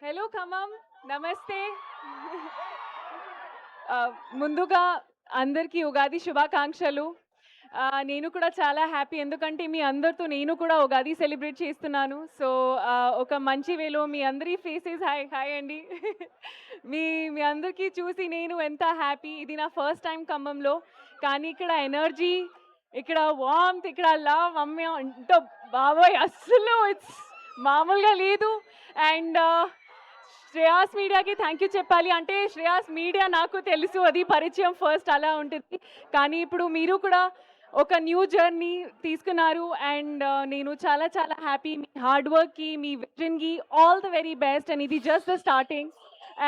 Hello Khammam, నమస్తే. ముందుగా అందరికీ ఉగాది శుభాకాంక్షలు. నేను కూడా చాలా హ్యాపీ ఎందుకంటే మీ అందరితో నేను కూడా ఉగాది సెలబ్రేట్ చేస్తున్నాను. సో, ఒక మంచి వేలో మీ అందరి ఫేసెస్ హాయ్ హాయ్ అండి. మీ మీ అందరికీ చూసి నేను ఎంత హ్యాపీ. ఇది నా ఫస్ట్ టైం ఖమ్మంలో. కానీ ఇక్కడ ఎనర్జీ, ఇక్కడ వార్మ్త్, ఇక్కడ లవ్ అమ్మ అంటే బాబోయ్! అస్సలు ఇట్స్ మామూలుగా లేదు. అండ్ శ్రేయాస్ మీడియాకి థ్యాంక్ యూ చెప్పాలి. అంటే శ్రేయాస్ మీడియా నాకు తెలుసు, అది పరిచయం ఫస్ట్ అలా ఉంటుంది. కానీ ఇప్పుడు మీరు కూడా ఒక న్యూ జర్నీ తీసుకున్నారు. అండ్ నేను చాలా చాలా హ్యాపీ. మీ హార్డ్ వర్క్కి, మీ విజన్కి all the very best. And ఇది జస్ట్ ద స్టార్టింగ్.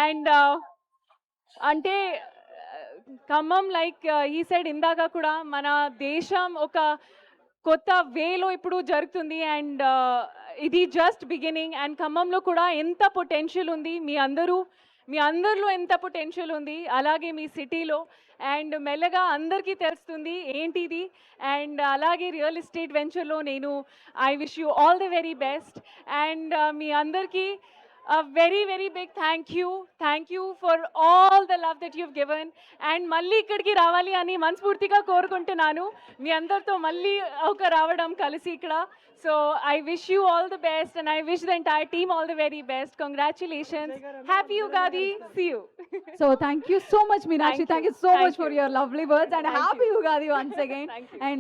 అండ్ అంటే ఖమ్మం లైక్ ఈ సైడ్ ఇందాక కూడా మన దేశం ఒక కొత్త వేలో ఇప్పుడు జరుగుతుంది. అండ్ ఇది జస్ట్ బిగినింగ్. అండ్ ఖమ్మంలో కూడా ఎంత పొటెన్షియల్ ఉంది, మీ అందరిలో ఎంత పొటెన్షియల్ ఉంది, అలాగే మీ సిటీలో. అండ్ మెల్లగా అందరికీ తెలుస్తుంది ఏంటిది. అండ్ అలాగే రియల్ ఎస్టేట్ వెంచర్లో నేను I wish you all the very best. And మీ అందరికీ very very big thank you for all the love that you've given. And మళ్ళీ ఇక్కడికి రావాలి అని మనస్ఫూర్తిగా కోరుకుంటున్నాను. మీ అందరితో మళ్ళీ ఒక రావడం కలిసి ఇక్కడ. So I wish you all the best and I wish the entire team all the very best. Congratulations, happy Ugadi, see you. So thank you so much, Meenakshi. Thank you. Thank you so Thank much for you. your lovely words and Thank happy you. Ugadi once again. Thank you. And